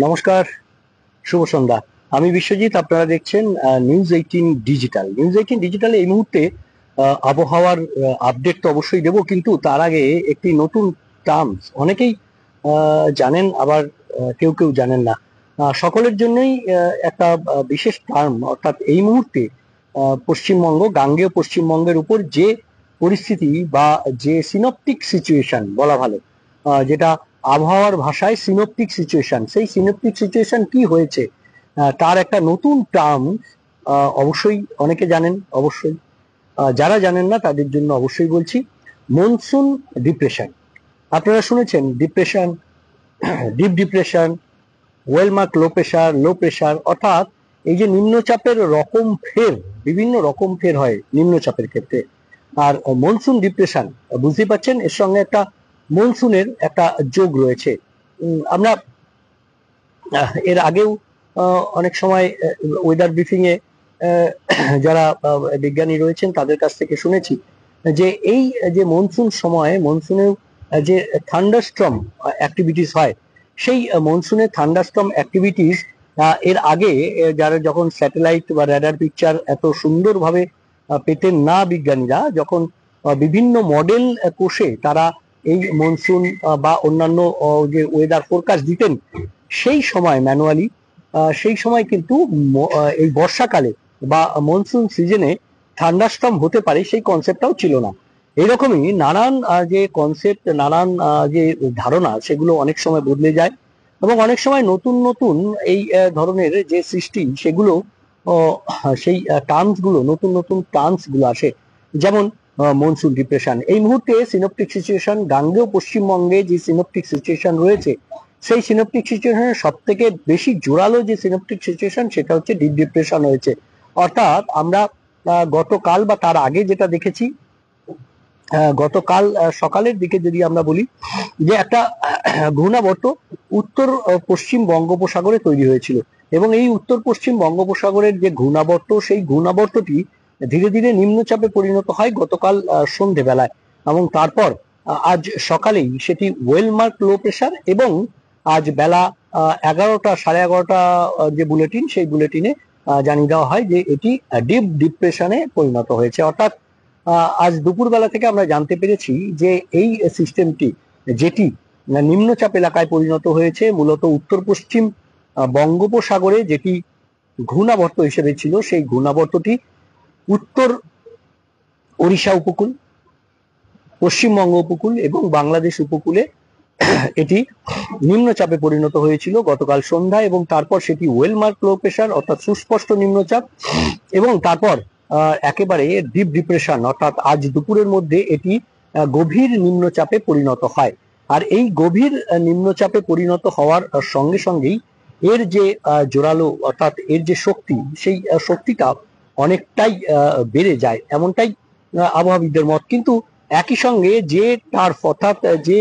নমস্কার, শুভ সন্ধ্যা। আমি বিশ্বজিৎ, আপনারা দেখছেন নিউজ 18 ডিজিটাল। নিউজ 18 ডিজিটালে এই মুহূর্তে আবহাওয়ার আপডেট তো অবশ্যই দেবো, কিন্তু তার আগে একটি নতুন টার্মস অনেকেই জানেন, আবার কেউ কেউ জানেন না। সকলের জন্যই একটা বিশেষ টার্ম, অর্থাৎ এই মুহূর্তে পশ্চিমবঙ্গ, গাঙ্গেয় পশ্চিমবঙ্গের উপর যে পরিস্থিতি বা যে সিনপটিক সিচুয়েশন বলা ভালো, যেটা আবহাওয়ার ভাষায় সিনপটিক সিচুয়েশন, সেই সিনপটিক সিচুয়েশন কি হয়েছে তার একটা নতুন টার্ম অবশ্যই অনেকে জানেন, অবশ্যই যারা জানেন না তাদের জন্য অবশ্যই বলছি, মনসুন ডিপ্রেশন। আপনারা শুনেছেন depression, deep depression, well marked low pressure, অর্থাৎ এই যে নিম্নচাপের রকম ফের, বিভিন্ন রকম ফের হয় নিম্নচাপের ক্ষেত্রে। আর মনসুন ডিপ্রেশন, বুঝতে পারছেন, এর সঙ্গে একটা মনসুনের একটা যোগ রয়েছে। আমরা এর আগেও অনেক সময় ওয়েদার ব্রিফিং এ যারা বিজ্ঞানী রয়েছেন তাদের কাছ থেকে শুনেছি যে এই যে মনসুন সময়ে মনসুনের যে থান্ডারস্টর্ম অ্যাক্টিভিটিস হয়, সেই মনসুনের থান্ডারস্টর্ম অ্যাক্টিভিটিস এর আগে যারা যখন স্যাটেলাইট বা র্যাডার পিকচার এত সুন্দরভাবে পেতেন না বিজ্ঞানীরা, যখন বিভিন্ন মডেল কোষে তারা এই মনসুন বা অন্যান্য যে ওয়েদার ফোরকাস্ট দিতেন, সেই সময় ম্যানুয়ালি, সেই সময় কিন্তু এই বর্ষাকালে বা মনসুন সিজনে থান্ডারস্টর্ম হতে পারে সেই কনসেপ্টটাও ছিল না। এইরকমই নানান যে কনসেপ্ট, নানান যে ধারণা, সেগুলো অনেক সময় বদলে যায় এবং অনেক সময় নতুন নতুন এই ধরনের যে সৃষ্টি, সেগুলো সেই টার্মস গুলো, নতুন নতুন টার্মস গুলো আসে। যেমন মনসুন ডিপ্রেশন, এই মুহূর্তে সিনপটিক সিচুয়েশন, গাঙ্গেয় পশ্চিমবঙ্গে যে সিনপটিক সিচুয়েশন রয়েছে, সেই সিনপটিক সিচুয়েশনের সব থেকে বেশি জোরালো যে সিনপটিক সিচুয়েশন, সেটা হচ্ছে ডিপ ডিপ্রেশন হয়েছে। অর্থাৎ আমরা গতকাল বা তার আগে যেটা দেখেছি, গতকাল সকালের দিকে যদি আমরা বলি যে একটা ঘূর্ণাবর্ত উত্তর পশ্চিম বঙ্গোপসাগরে তৈরি হয়েছিল, এবং এই উত্তর পশ্চিম বঙ্গোপসাগরের যে ঘূর্ণাবর্ত, সেই ঘূর্ণাবর্তটি ধীরে ধীরে নিম্নচাপে পরিণত হয় গতকাল সন্ধেবেলায়, এবং তারপর আজ সকালেই সেটি ওয়েলমার্ক লো প্রেশার, এবং আজ বেলা 11টা, 11:30 যে বুলেটিন, সেই বুলেটিনে জানিয়ে দেওয়া হয় যে এটি ডিপ ডিপ্রেশনে পরিণত হয়েছে। অর্থাৎ আজ দুপুরবেলা থেকে আমরা জানতে পেরেছি যে এই সিস্টেমটি, যেটি নিম্নচাপ এলাকায় পরিণত হয়েছে, মূলত উত্তর পশ্চিম বঙ্গোপসাগরে যেটি ঘূর্ণাবর্ত হিসেবে ছিল, সেই ঘূর্ণাবর্তটি উত্তর ওড়িশা উপকূল, পশ্চিমবঙ্গ উপকূল এবং বাংলাদেশ উপকূলে এটি নিম্নচাপে পরিণত হয়েছিল গতকাল সন্ধ্যায়, এবং তারপর সেটি ওয়েলমার্ক লো প্রেশার অর্থাৎ সুস্পষ্ট নিম্নচাপ, এবং তারপর একেবারে ডিপ ডিপ্রেশন, অর্থাৎ আজ দুপুরের মধ্যে এটি গভীর নিম্নচাপে পরিণত হয়। আর এই গভীর নিম্নচাপে পরিণত হওয়ার সঙ্গে সঙ্গেই এর যে জোরালো, অর্থাৎ এর যে শক্তি, সেই শক্তিটা অনেকটাই বেড়ে যায়, এমনটাই আবহাওয়াবিদদের মত। কিন্তু একই সঙ্গে যে টার্ফ, অর্থাৎ যে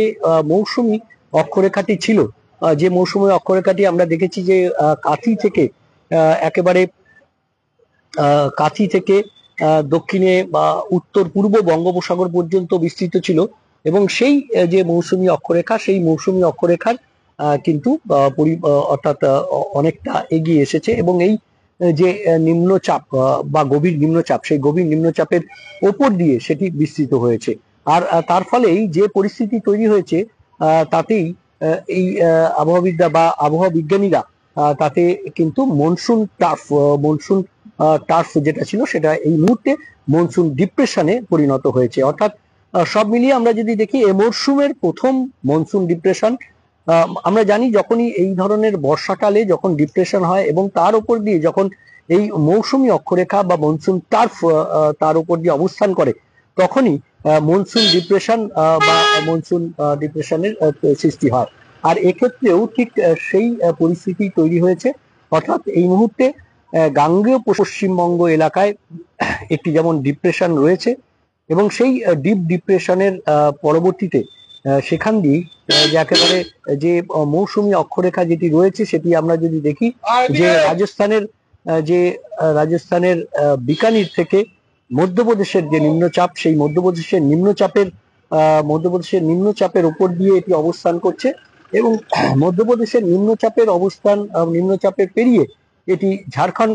মৌসুমী অক্ষরেখাটি ছিল, যে মৌসুমী অক্ষরেখাটি আমরা দেখেছি যে কাঁথি থেকে একেবারে কাঁথি থেকে দক্ষিণে বা উত্তর পূর্ব বঙ্গোপসাগর পর্যন্ত বিস্তৃত ছিল, এবং সেই যে মৌসুমী অক্ষরেখা, সেই মৌসুমী অক্ষরেখার কিন্তু অর্থাৎ অনেকটা এগিয়ে এসেছে, এবং এই যে নিম্নচাপ বা গভীর নিম্নচাপ, সেই গভীর নিম্নচাপের ওপর দিয়ে সেটি বিস্তৃত হয়েছে। আর তার ফলেই যে পরিস্থিতি তৈরি হয়েছে, তাতেই এই আবহাওয়াবিদরা বা আবহাওয়া বিজ্ঞানীরা তাতে কিন্তু মনসুন টার্ফ যেটা ছিল, সেটা এই মুহূর্তে মনসুন ডিপ্রেশনে পরিণত হয়েছে। অর্থাৎ সব মিলিয়ে আমরা যদি দেখি, এ মরশুমের প্রথম মনসুন ডিপ্রেশন। আমরা জানি যখনই এই ধরনের বর্ষাকালে যখন ডিপ্রেশন হয় এবং তার উপর দিয়ে যখন এই মৌসুমী অক্ষরেখা বা মনসুন টার্ফ তার উপর দিয়ে অবস্থান করে, তখনই মনসুন ডিপ্রেশন বা মনসুন ডিপ্রেশনের সৃষ্টি হয়। আর এক্ষেত্রেও ঠিক সেই পরিস্থিতি তৈরি হয়েছে। অর্থাৎ এই মুহূর্তে গাঙ্গেয় পশ্চিমবঙ্গ এলাকায় একটি যেমন ডিপ্রেশন রয়েছে, এবং সেই ডিপ ডিপ্রেশনের পরবর্তীতে সেখান দিয়ে একেবারে যে মৌসুমী অক্ষরেখা যেটি রয়েছে, সেটি আমরা যদি দেখি যে রাজস্থানের বিকানির থেকে মধ্যপ্রদেশের যে নিম্নচাপ, সেই মধ্যপ্রদেশের নিম্নচাপের উপর দিয়ে এটি অবস্থান করছে, এবং মধ্যপ্রদেশের নিম্নচাপের অবস্থান, নিম্নচাপের পেরিয়ে এটি ঝাড়খণ্ড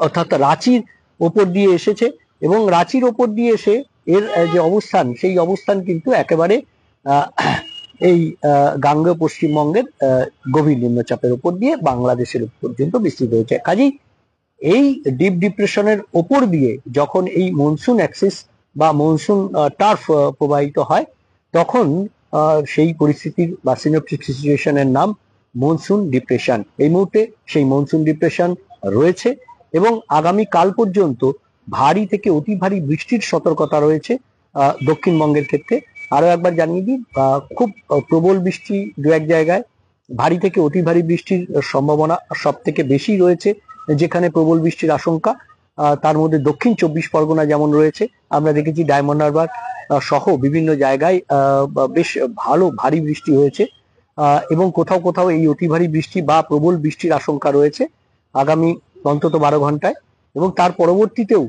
অর্থাৎ রাঁচির ওপর দিয়ে এসেছে এবং রাঁচির ওপর দিয়ে এসে এর যে অবস্থান, সেই অবস্থান কিন্তু একেবারে এই গাঙ্গেয় পশ্চিমবঙ্গের গভীর নিম্নচাপের উপর দিয়ে বাংলাদেশের পর্যন্ত বিস্তৃত হয়েছে। কাজেই এই ডিপ ডিপ্রেশনের ওপর দিয়ে যখন এই মনসুন অ্যাক্সিস বা মনসুন টার্ফ প্রবাহিত হয়, তখন সেই পরিস্থিতির বা সিনপটিক সিচুয়েশনের নাম মনসুন ডিপ্রেশন। এই মুহূর্তে সেই মনসুন ডিপ্রেশন রয়েছে এবং আগামী কাল পর্যন্ত ভারী থেকে অতি ভারী বৃষ্টির সতর্কতা রয়েছে দক্ষিণবঙ্গের ক্ষেত্রে। আরো একবার জানিয়ে দিই, খুব প্রবল বৃষ্টি দু এক জায়গায়, ভারী থেকে অতি ভারী বৃষ্টির সম্ভাবনা সব থেকে বেশি রয়েছে যেখানে প্রবল বৃষ্টির আশঙ্কা। তার মধ্যে দক্ষিণ 24 পরগনা যেমন রয়েছে, আমরা দেখেছি ডায়মন্ড হারবার সহ বিভিন্ন জায়গায় বেশ ভালো ভারী বৃষ্টি হয়েছে এবং কোথাও কোথাও এই অতি ভারী বৃষ্টি বা প্রবল বৃষ্টির আশঙ্কা রয়েছে আগামী অন্তত 12 ঘন্টায়। এবং তার পরবর্তীতেও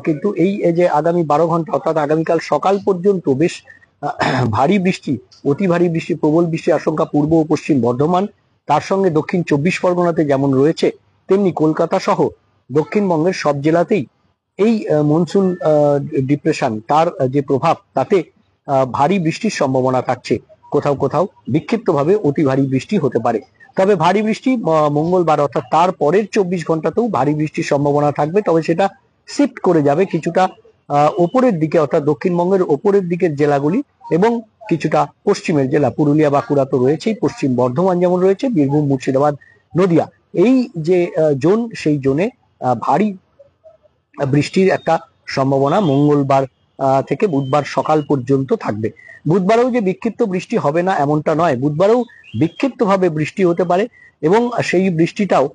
কিন্তু এই যে আগামী 12 ঘন্টা অর্থাৎ আগামীকাল সকাল পর্যন্ত বেশ ভারী বৃষ্টি, অতি ভারী বৃষ্টি, প্রবল বৃষ্টির আশঙ্কা পূর্ব ও পশ্চিম বর্ধমান, তার সঙ্গে দক্ষিণ 24 পরগনাতে যেমন রয়েছে, তেমনি কলকাতা সহ দক্ষিণবঙ্গের সব জেলাতেই এই মনসুন ডিপ্রেশন তার যে প্রভাব, তাতে ভারী বৃষ্টির সম্ভাবনা থাকছে। কোথাও কোথাও বিক্ষিপ্তভাবে অতি ভারী বৃষ্টি হতে পারে। তবে ভারী বৃষ্টি মঙ্গলবার অর্থাৎ তার পরের 24 ঘন্টাতেও ভারী বৃষ্টির সম্ভাবনা থাকবে, তবে সেটা শিফট করে যাবে কিছুটা ওপরের দিকে অর্থাৎ দক্ষিণবঙ্গের ওপরের দিকের জেলাগুলি এবং কিছুটা পশ্চিমের জেলা, পুরুলিয়া বাঁকুড়া তো রয়েছেই, পশ্চিম বর্ধমান যেমন রয়েছে, বীরভূম মুর্শিদাবাদ নদিয়া, এই যে জোন, সেই জোনে ভারী বৃষ্টির একটা সম্ভাবনা মঙ্গলবার থেকে বুধবার সকাল পর্যন্ত থাকবে। বুধবারেও যে বিক্ষিপ্ত বৃষ্টি হবে না এমনটা নয়, বুধবারেও বিক্ষিপ্তভাবে বৃষ্টি হতে পারে এবং সেই বৃষ্টিটাও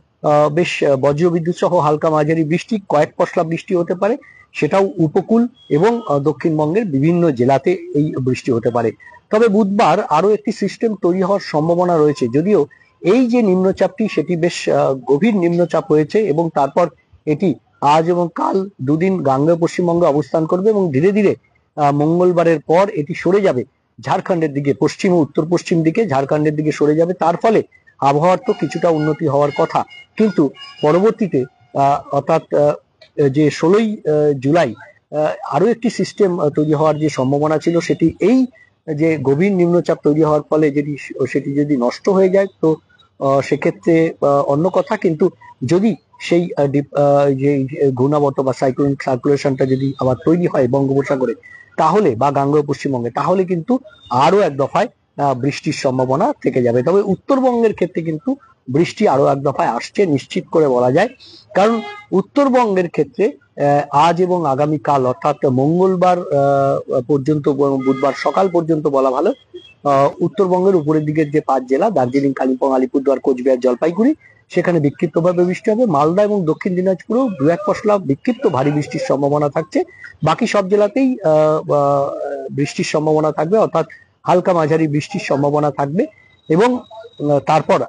বেশ বজ্রবিদ্যুৎ সহ হালকা মাঝারি বৃষ্টি, কয়েক পশলা বৃষ্টি হতে পারে, সেটাও উপকূল এবং দক্ষিণবঙ্গের বিভিন্ন জেলাতে এই বৃষ্টি হতে পারে। তবে বুধবার আরো একটি সিস্টেম তৈরি হওয়ার সম্ভাবনা রয়েছে, যদিও এই যে নিম্নচাপটি সেটি বেশ গভীর নিম্নচাপ হয়েছে এবং তারপর এটি আজ এবং কাল দুদিন গাঙ্গেয় পশ্চিমবঙ্গে অবস্থান করবে এবং ধীরে ধীরে মঙ্গলবারের পর এটি সরে যাবে ঝাড়খণ্ডের দিকে, পশ্চিম ও উত্তর পশ্চিম দিকে ঝাড়খণ্ডের দিকে সরে যাবে। তার ফলে আবহাওয়ার তো কিছুটা উন্নতি হওয়ার কথা, কিন্তু পরবর্তীতে অর্থাৎ যে 16ই জুলাই আরো একটি সিস্টেম তৈরি হওয়ার যে সম্ভাবনা ছিল, সেটি এই যে গভীর নিম্নচাপ তৈরি হওয়ার ফলে সেটি যদি নষ্ট হয়ে যায় তো সেক্ষেত্রে অন্য কথা, কিন্তু যদি সেই যে ঘূর্ণাবর্ত বা সাইক্লোনিক সার্কুলেশনটা যদি আবার তৈরি হয় বঙ্গোপসাগরে, তাহলে বা গাঙ্গেয় পশ্চিমবঙ্গে, তাহলে কিন্তু আরো এক দফায় বৃষ্টির সম্ভাবনা থেকে যাবে। তবে উত্তরবঙ্গের ক্ষেত্রে কিন্তু বৃষ্টি আরো এক দফায় আসছে নিশ্চিত করে বলা যায়, কারণ উত্তরবঙ্গের ক্ষেত্রে আজ এবং আগামীকাল অর্থাৎ মঙ্গলবার পর্যন্ত, বুধবার সকাল পর্যন্ত বলা ভালো, উত্তরবঙ্গের উপরের দিকের যে 5 জেলা দার্জিলিং, কালিম্পং, আলিপুরদুয়ার, কোচবিহার, জলপাইগুড়ি, সেখানে বিক্ষিপ্তভাবে বৃষ্টি হবে। মালদা এবং দক্ষিণ দিনাজপুরেও দু এক পশলা বিক্ষিপ্ত ভারী বৃষ্টির সম্ভাবনা থাকছে। বাকি সব জেলাতেই বৃষ্টির সম্ভাবনা থাকবে, অর্থাৎ হালকা মাঝারি বৃষ্টির সম্ভাবনা থাকবে এবং তারপর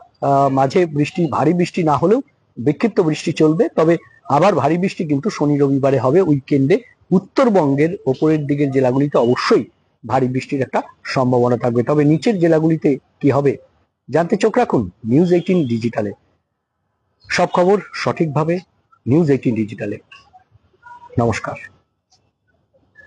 মাঝে বৃষ্টি, ভারী বৃষ্টি না হলেও বিক্ষিপ্ত বৃষ্টি চলবে। তবে আবার ভারী বৃষ্টি কিন্তু শনি রবিবারে হবে উইকেন্ডে। উত্তরবঙ্গের ওপরের দিকের জেলাগুলিতে অবশ্যই ভারী বৃষ্টির একটা সম্ভাবনা থাকবে। তবে নিচের জেলাগুলিতে কি হবে জানতে চোখ রাখুন নিউজ 18 ডিজিটালে। সব খবর সঠিকভাবে নিউজ 18 ডিজিটালে। নমস্কার।